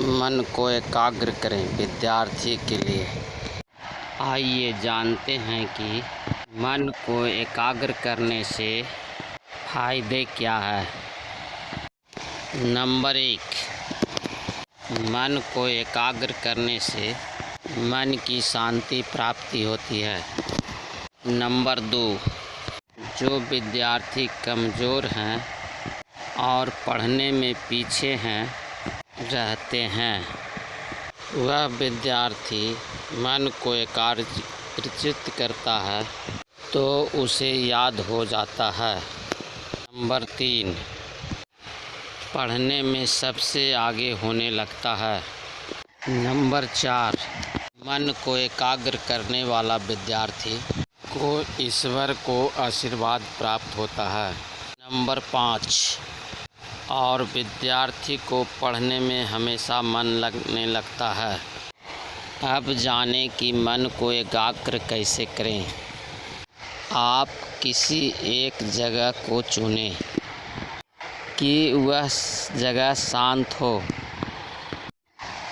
मन को एकाग्र करें विद्यार्थी के लिए। आइए जानते हैं कि मन को एकाग्र करने से फायदे क्या है। नंबर 1, मन को एकाग्र करने से मन की शांति प्राप्ति होती है। नंबर 2, जो विद्यार्थी कमज़ोर हैं और पढ़ने में पीछे रहते हैं, वह विद्यार्थी मन को एकाग्रचित्त करता है तो उसे याद हो जाता है। नंबर 3, पढ़ने में सबसे आगे होने लगता है। नंबर 4, मन को एकाग्र करने वाला विद्यार्थी को ईश्वर को आशीर्वाद प्राप्त होता है। नंबर 5, और विद्यार्थी को पढ़ने में हमेशा मन लगने लगता है। अब जानें कि मन को एकाग्र कैसे करें। आप किसी एक जगह को चुनें कि वह जगह शांत हो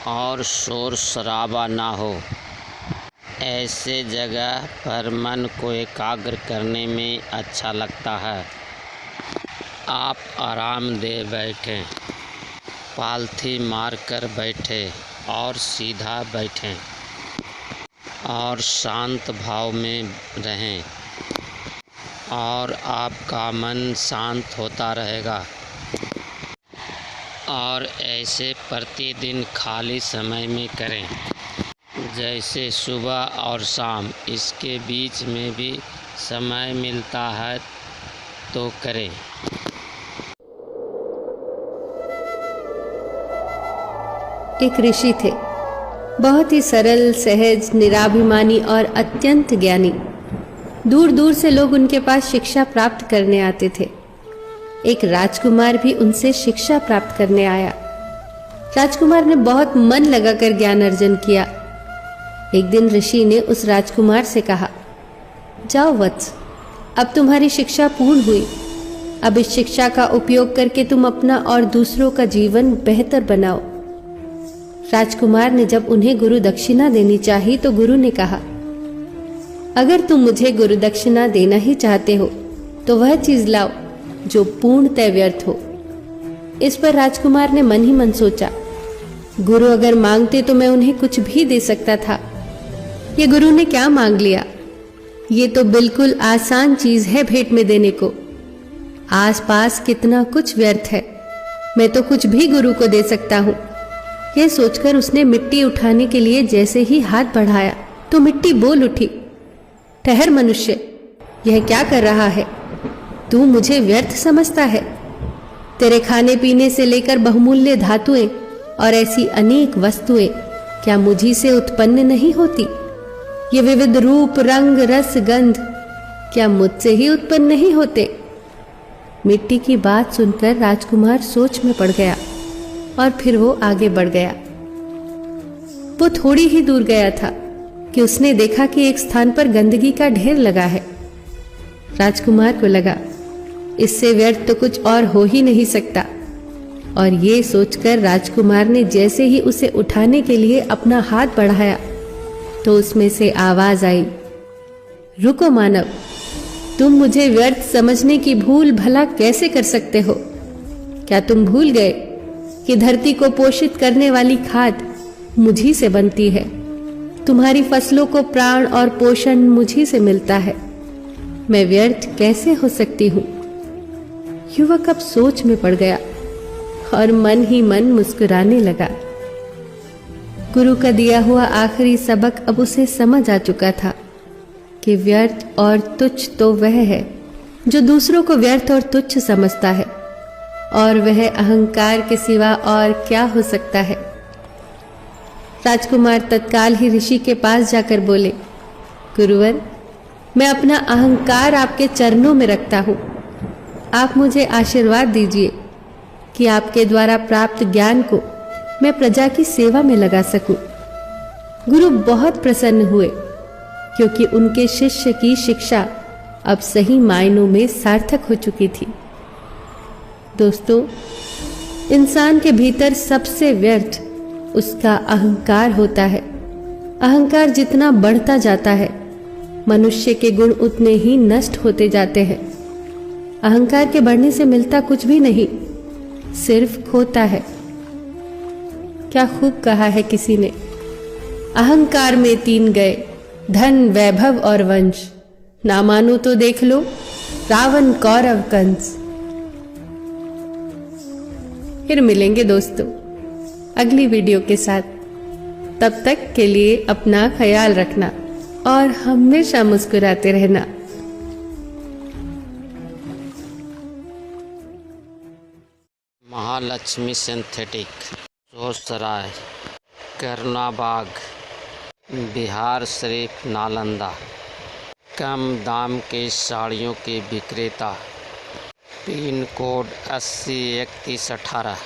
और शोर शराबा ना हो। ऐसे जगह पर मन को एकाग्र करने में अच्छा लगता है। आप आरामदेह बैठें, पालथी मारकर बैठें और सीधा बैठें और शांत भाव में रहें और आपका मन शांत होता रहेगा। और ऐसे प्रतिदिन खाली समय में करें, जैसे सुबह और शाम। इसके बीच में भी समय मिलता है तो करें। एक ऋषि थे, बहुत ही सरल, सहज, निराभिमानी और अत्यंत ज्ञानी। दूर दूर से लोग उनके पास शिक्षा प्राप्त करने आते थे। एक राजकुमार भी उनसे शिक्षा प्राप्त करने आया। राजकुमार ने बहुत मन लगाकर ज्ञान अर्जन किया। एक दिन ऋषि ने उस राजकुमार से कहा, जाओ वत्स, अब तुम्हारी शिक्षा पूर्ण हुई। अब इस शिक्षा का उपयोग करके तुम अपना और दूसरों का जीवन बेहतर बनाओ। राजकुमार ने जब उन्हें गुरु दक्षिणा देनी चाही तो गुरु ने कहा, अगर तुम मुझे गुरु दक्षिणा देना ही चाहते हो तो वह चीज लाओ जो पूर्णतः व्यर्थ हो। इस पर राजकुमार ने मन ही मन सोचा, गुरु अगर मांगते तो मैं उन्हें कुछ भी दे सकता था। ये गुरु ने क्या मांग लिया? ये तो बिल्कुल आसान चीज है भेंट में देने को। आसपास कितना कुछ व्यर्थ है, मैं तो कुछ भी गुरु को दे सकता हूँ। यह सोचकर उसने मिट्टी उठाने के लिए जैसे ही हाथ बढ़ाया तो मिट्टी बोल उठी, ठहर मनुष्य, यह क्या कर रहा है? तू मुझे व्यर्थ समझता है? तेरे खाने पीने से लेकर बहुमूल्य धातुएं और ऐसी अनेक वस्तुएं क्या मुझी से उत्पन्न नहीं होती? ये विविध रूप, रंग, रस, गंध क्या मुझसे ही उत्पन्न नहीं होते? मिट्टी की बात सुनकर राजकुमार सोच में पड़ गया और फिर वो आगे बढ़ गया। वो थोड़ी ही दूर गया था कि उसने देखा कि एक स्थान पर गंदगी का ढेर लगा है। राजकुमार को लगा, इससे व्यर्थ तो कुछ और हो ही नहीं सकता। और ये सोचकर राजकुमार ने जैसे ही उसे उठाने के लिए अपना हाथ बढ़ाया तो उसमें से आवाज आई, रुको मानव, तुम मुझे व्यर्थ समझने की भूल भला कैसे कर सकते हो? क्या तुम भूल गए कि धरती को पोषित करने वाली खाद मुझी से बनती है? तुम्हारी फसलों को प्राण और पोषण मुझी से मिलता है। मैं व्यर्थ कैसे हो सकती हूँ? युवक अब सोच में पड़ गया और मन ही मन मुस्कुराने लगा। गुरु का दिया हुआ आखिरी सबक अब उसे समझ आ चुका था कि व्यर्थ और तुच्छ तो वह है जो दूसरों को व्यर्थ और तुच्छ समझता है, और वह अहंकार के सिवा और क्या हो सकता है। राजकुमार तत्काल ही ऋषि के पास जाकर बोले, गुरुवर, मैं अपना अहंकार आपके चरणों में रखता हूँ। आप मुझे आशीर्वाद दीजिए कि आपके द्वारा प्राप्त ज्ञान को मैं प्रजा की सेवा में लगा सकूं। गुरु बहुत प्रसन्न हुए क्योंकि उनके शिष्य की शिक्षा अब सही मायनों में सार्थक हो चुकी थी। दोस्तों, इंसान के भीतर सबसे व्यर्थ उसका अहंकार होता है। अहंकार जितना बढ़ता जाता है, मनुष्य के गुण उतने ही नष्ट होते जाते हैं। अहंकार के बढ़ने से मिलता कुछ भी नहीं, सिर्फ खोता है। क्या खूब कहा है किसी ने, अहंकार में 3 गए, धन वैभव और वंश। ना मानो तो देख लो, रावण कौरव कंस। फिर मिलेंगे दोस्तों अगली वीडियो के साथ। तब तक के लिए अपना ख्याल रखना और हमेशा मुस्कुराते रहना। महालक्ष्मी सिंथेटिक, सोसराय, करनाबाग, बिहार शरीफ, नालंदा। कम दाम के साड़ियों के विक्रेता। Pin code 803118।